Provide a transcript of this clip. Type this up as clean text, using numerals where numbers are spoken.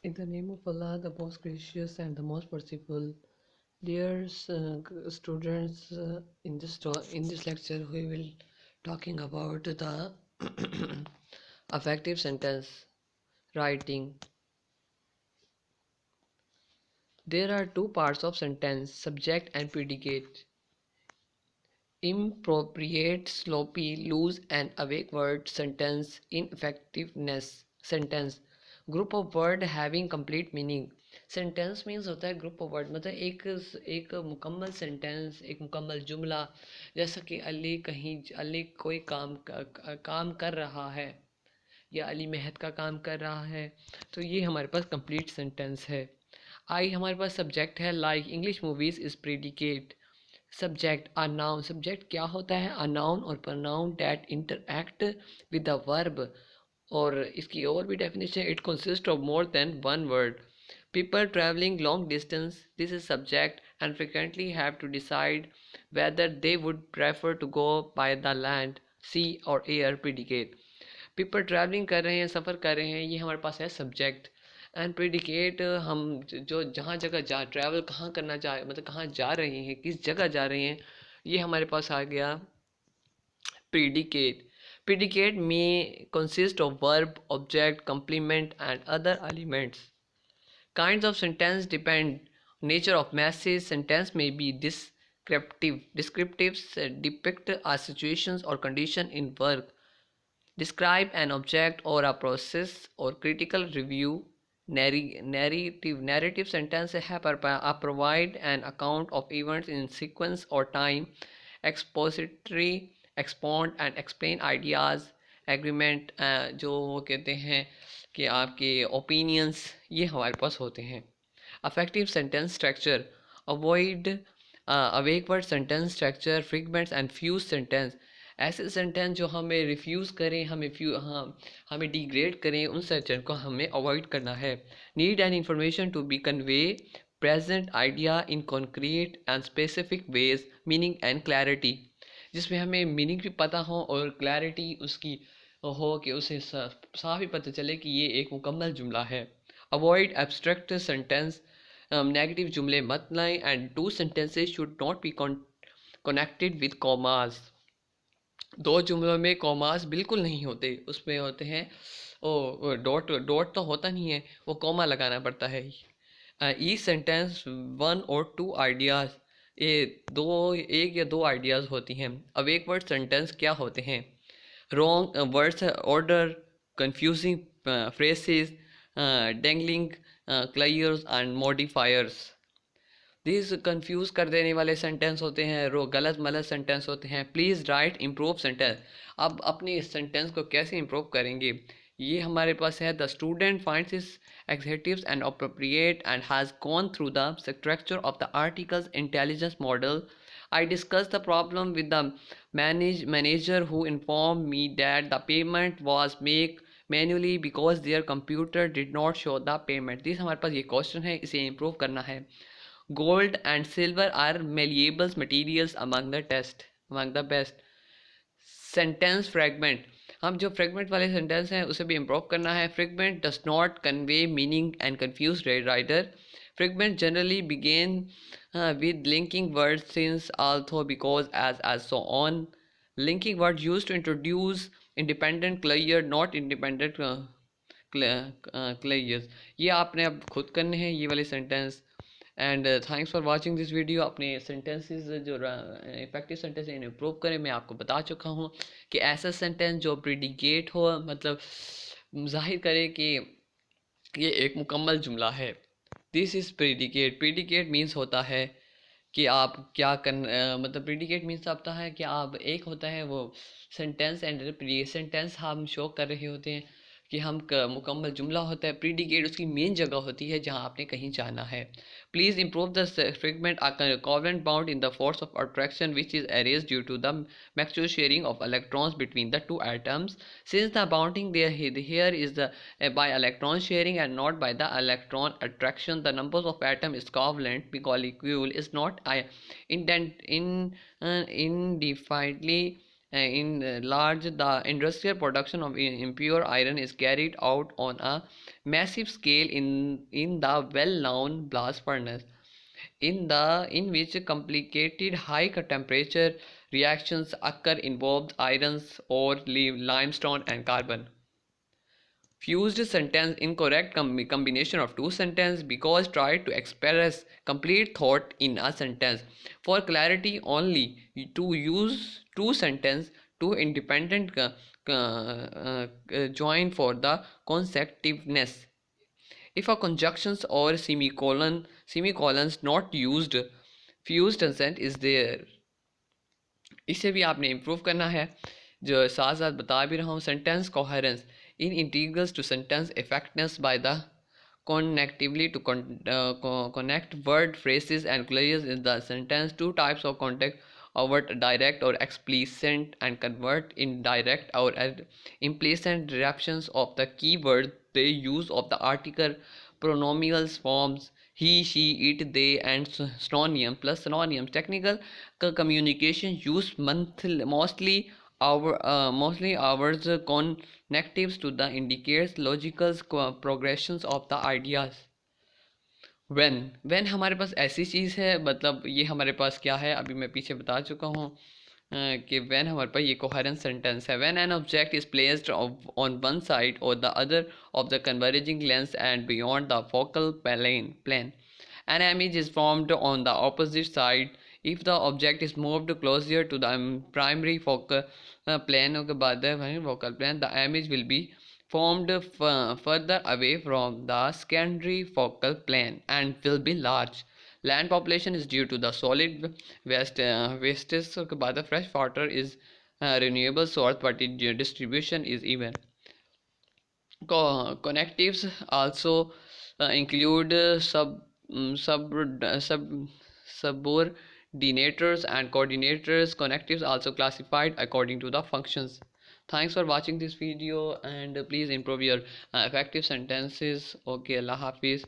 In the name of Allah, the most gracious and the most merciful, dear students, in this lecture we will talking about the affective sentence writing. There are two parts of sentence: subject and predicate. Impropriate, sloppy, loose, and awake word sentence. Ineffectiveness sentence, group of word having complete meaning. Sentence means होता है group of word, मतलब एक मुकम्मल sentence, एक मुकम्मल जुमला। जैसा कि अली कोई काम कर रहा है, या अली मेहद का काम कर रहा है, तो ये हमारे पास कंप्लीट सेंटेंस है। आई हमारे पास सब्जेक्ट है, like English movies is predicate. Subject a noun, subject क्या होता है? अ नाउन और pronoun that interact with the verb. और इसकी और भी definition, it consist of more than one word. People traveling long distance, this is subject, and frequently have to decide whether they would prefer to go by the land, sea or air, predicate। People traveling कर रहे हैं, सफ़र कर रहे हैं, ये हमारे पास है सब्जेक्ट। एंड प्रेडिकेट, हम जो जहाँ जगह जा ट्रैवल कहाँ करना चाह, मतलब कहाँ जा रहे हैं, किस जगह जा रहे हैं, ये हमारे पास आ गया predicate। Predicate may consist of verb, object, complement and other elements। Kinds of sentence depend nature of message. Sentence may be descriptive. Descriptives depict a situations or condition in work, describe an object or a process, or critical review। Narrative sentence है provide an account of events in sequence or time। Expository expound and explain ideas। Agreement जो वो कहते हैं कि आपके opinions, ये हमारे पास होते हैं। Affective sentence structure, avoid awake word sentence structure, fragments and fused sentence। ऐसे सेंटेंस जो हमें रिफ्यूज़ करें, हमें डिग्रेड करें, उन सेंटेंस को हमें अवॉइड करना है। Need and information to be convey present idea in concrete and specific ways, meaning and clarity, जिसमें हमें मीनिंग भी पता हो और क्लैरिटी उसकी हो कि उसे साफ ही पता चले कि ये एक मुकम्मल जुमला है। अवॉइड एब्स्ट्रैक्ट सेंटेंस, नेगेटिव जुमले मत लाएं। And two sentences should not be connected with commas. दो जुमलों में कॉमास बिल्कुल नहीं होते, उसमें होते हैं ओ डॉट, डॉट तो होता नहीं है, वो कॉमा लगाना पड़ता है। ईच सेंटेंस वन और टू आइडियाज़, एक या दो आइडियाज़ होती हैं। अवेक वर्ड सेंटेंस क्या होते हैं? Wrong words order, confusing phrases, dangling clauses and modifiers। This confuse कर देने वाले सेंटेंस होते हैं, गलत मलत सेंटेंस होते हैं। प्लीज़ राइट इम्प्रूव सेंटेंस, अब अपने इस सेंटेंस को कैसे इम्प्रूव करेंगे, ये हमारे पास है। The student finds his executives and appropriate and has gone through the structure of the articles intelligence model. I discussed the problem with the manager who informed me that the payment was made manually because their computer did not show the payment। This हमारे पास ये question है, इसे improve करना है। Gold and silver are malleable materials among the best। Sentence fragment, हम जो fragment वाले sentence हैं उसे भी improve करना है। Fragment does not convey meaning and confuse writer। Fragment generally begin with linking words, since, although, because, as so on। Linking words used to introduce independent clear, not independent clauses। ये आपने अब खुद करने हैं ये वाले sentence. And thanks for watching this video. अपने sentences जो इफेक्टिव सेंटेंस इन्हें इम्प्रूव करें। मैं आपको बता चुका हूँ कि ऐसा सेंटेंस जो प्रिडिकेट हो, मतलब जाहिर करे कि ये एक मुकम्मल जुमला है। This is predicate. Predicate means होता है कि आप क्या मतलब प्रिडिकेट मीन्स होता है कि आप, एक होता है वो सेंटेंस एंड सेंटेंस हम शो कर रहे होते हैं कि हम मुकम्मल जुमला होता है। प्रीडिकेट उसकी मेन जगह होती है जहाँ आपने कहीं जाना है। Please improve the fragment covalent bound in the force of attraction which is erased due to the mutual sharing of electrons between the two atoms। Since the bounding there here is the by electron sharing and not by the electron attraction, the numbers of atom is covalent molecule is not indefinitely In large, the industrial production of impure iron is carried out on a massive scale in the well-known blast furnace, in which complicated high temperature reactions occur involved irons, ore, limestone, and carbon. Fused sentence incorrect combination of two sentences because try to express complete thought in a sentence. For clarity only to use two sentence two independent join for the consecutiveness. If a conjunctions or semicolons not used, fused consent is there. इसे भी आपने improve करना है, जो साथ साथ बता भी रहा हूँ. Sentence coherence in integrals to sentence effectiveness by the connectively to connect word phrases and clauses in the sentence. Two types of contact: overt direct or explicit, and convert indirect or implicit directions of the keyword. The use of the article pronominal forms he, she, it, they, and synonym plus synonyms. Technical communication use mostly ours connectives to the indicates logical progressions of the ideas. when हमारे पास ऐसी चीज़ है, मतलब ये हमारे पास क्या है, अभी मैं पीछे बता चुका हूँ कि when हमारे पास ये coherent sentence है. When an object is placed on one side or the other of the converging lens and beyond the focal plane, an image is formed on the opposite side. If the object is moved closer to the primary focal plane के बाद focal plane, the image will be formed further away from the secondary focal plane and will be large. Land population is due to the solid wastes के बाद fresh water is renewable source, but its distribution is even. Connectives also include subordinators and coordinators. Connectives also classified according to the functions. Thanks for watching this video, and please improve your effective sentences. Okay, Allah Hafiz.